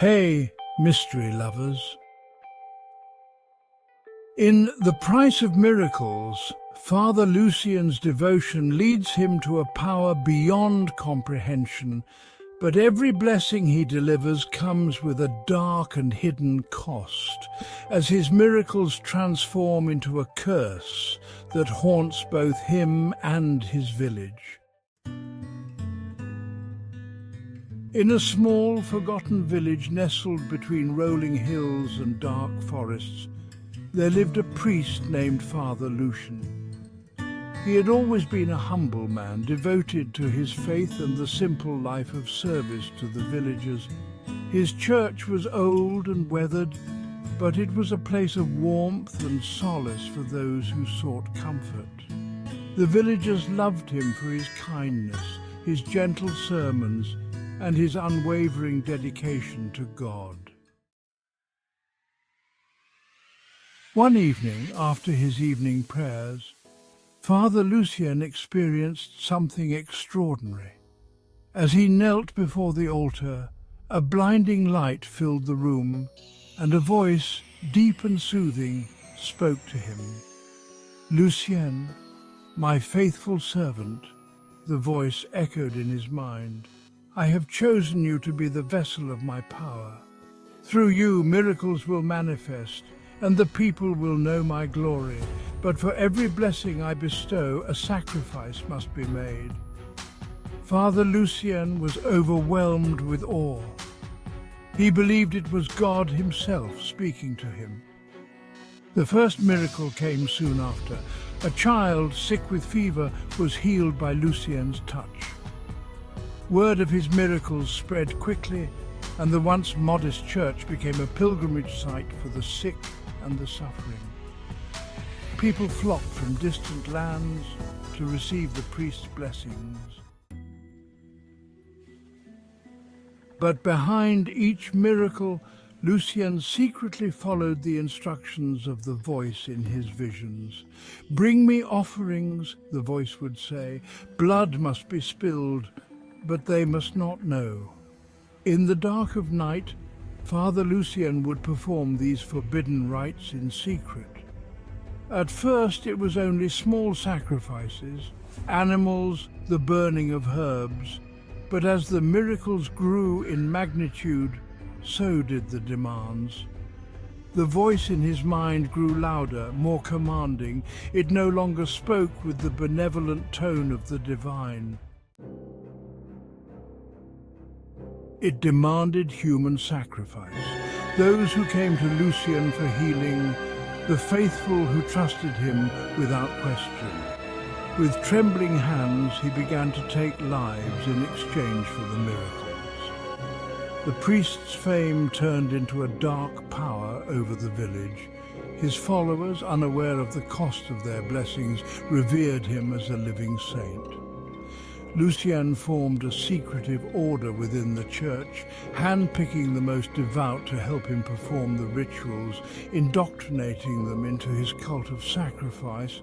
Hey, mystery lovers. In The Price of Miracles, Father Lucian's devotion leads him to a power beyond comprehension, but every blessing he delivers comes with a dark and hidden cost, as his miracles transform into a curse that haunts both him and his village. In a small, forgotten village nestled between rolling hills and dark forests, there lived a priest named Father Lucian. He had always been a humble man, devoted to his faith and the simple life of service to the villagers. His church was old and weathered, but it was a place of warmth and solace for those who sought comfort. The villagers loved him for his kindness, his gentle sermons, and his unwavering dedication to God. One evening, after his evening prayers, Father Lucian experienced something extraordinary. As he knelt before the altar, a blinding light filled the room, and a voice, deep and soothing, spoke to him. "Lucien, my faithful servant," the voice echoed in his mind. "I have chosen you to be the vessel of my power. Through you, miracles will manifest, and the people will know my glory. But for every blessing I bestow, a sacrifice must be made." Father Lucian was overwhelmed with awe. He believed it was God himself speaking to him. The first miracle came soon after. A child sick with fever was healed by Lucian's touch. Word of his miracles spread quickly, and the once modest church became a pilgrimage site for the sick and the suffering. People flocked from distant lands to receive the priest's blessings. But behind each miracle, Lucian secretly followed the instructions of the voice in his visions. "Bring me offerings," the voice would say. "Blood must be spilled, but they must not know." In the dark of night, Father Lucian would perform these forbidden rites in secret. At first it was only small sacrifices, animals, the burning of herbs, but as the miracles grew in magnitude, so did the demands. The voice in his mind grew louder, more commanding. It no longer spoke with the benevolent tone of the divine. It demanded human sacrifice. Those who came to Lucian for healing, the faithful who trusted him without question. With trembling hands, he began to take lives in exchange for the miracles. The priest's fame turned into a dark power over the village. His followers, unaware of the cost of their blessings, revered him as a living saint. Lucian formed a secretive order within the church, handpicking the most devout to help him perform the rituals, indoctrinating them into his cult of sacrifice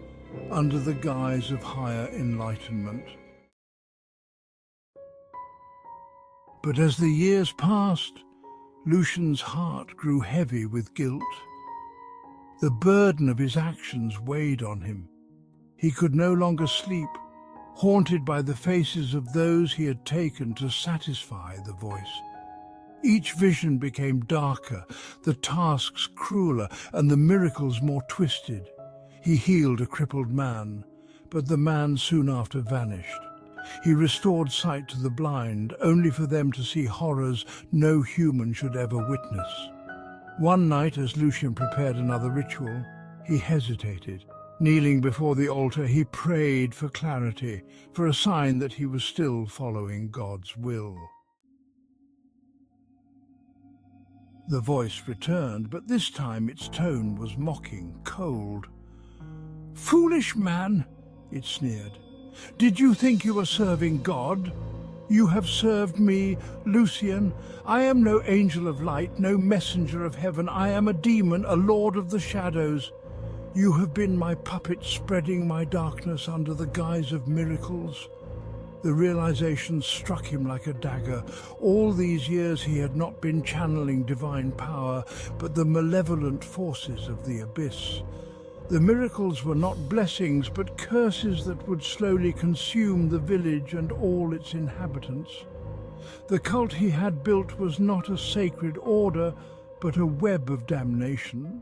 under the guise of higher enlightenment. But as the years passed, Lucian's heart grew heavy with guilt. The burden of his actions weighed on him. He could no longer sleep, haunted by the faces of those he had taken to satisfy the voice. Each vision became darker, the tasks crueler, and the miracles more twisted. He healed a crippled man, but the man soon after vanished. He restored sight to the blind, only for them to see horrors no human should ever witness. One night, as Lucian prepared another ritual, he hesitated. Kneeling before the altar, he prayed for clarity, for a sign that he was still following God's will. The voice returned, but this time its tone was mocking, cold. "Foolish man," it sneered. "Did you think you were serving God? You have served me, Lucian. I am no angel of light, no messenger of heaven. I am a demon, a lord of the shadows. You have been my puppet, spreading my darkness under the guise of miracles." The realization struck him like a dagger. All these years he had not been channeling divine power, but the malevolent forces of the abyss. The miracles were not blessings, but curses that would slowly consume the village and all its inhabitants. The cult he had built was not a sacred order, but a web of damnation.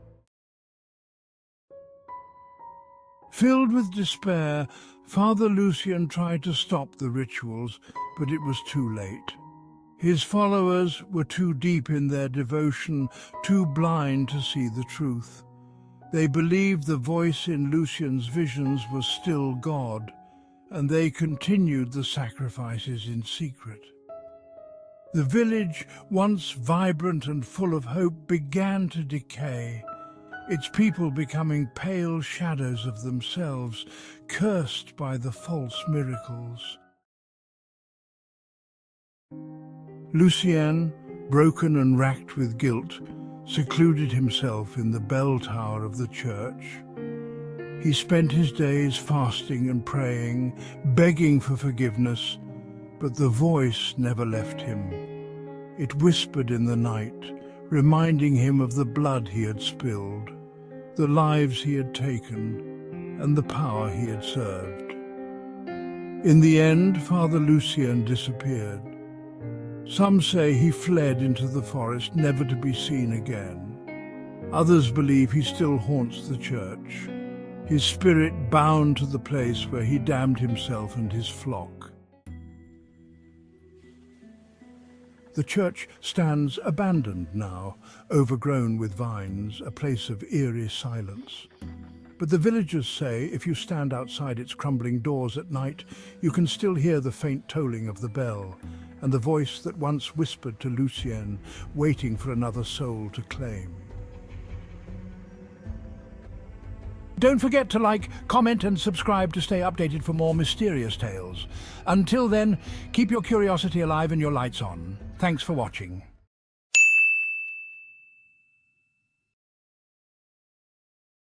Filled with despair, Father Lucien tried to stop the rituals, but it was too late. His followers were too deep in their devotion, too blind to see the truth. They believed the voice in Lucien's visions was still God, and they continued the sacrifices in secret. The village, once vibrant and full of hope, began to decay, its people becoming pale shadows of themselves, cursed by the false miracles. Lucien, broken and racked with guilt, secluded himself in the bell tower of the church. He spent his days fasting and praying, begging for forgiveness, but the voice never left him. It whispered in the night, reminding him of the blood he had spilled, the lives he had taken, and the power he had served. In the end, Father Lucien disappeared. Some say he fled into the forest, never to be seen again. Others believe he still haunts the church, his spirit bound to the place where he damned himself and his flock. The church stands abandoned now, overgrown with vines, a place of eerie silence. But the villagers say if you stand outside its crumbling doors at night, you can still hear the faint tolling of the bell and the voice that once whispered to Lucien, waiting for another soul to claim. Don't forget to like, comment and subscribe to stay updated for more mysterious tales. Until then, keep your curiosity alive and your lights on. Thanks for watching.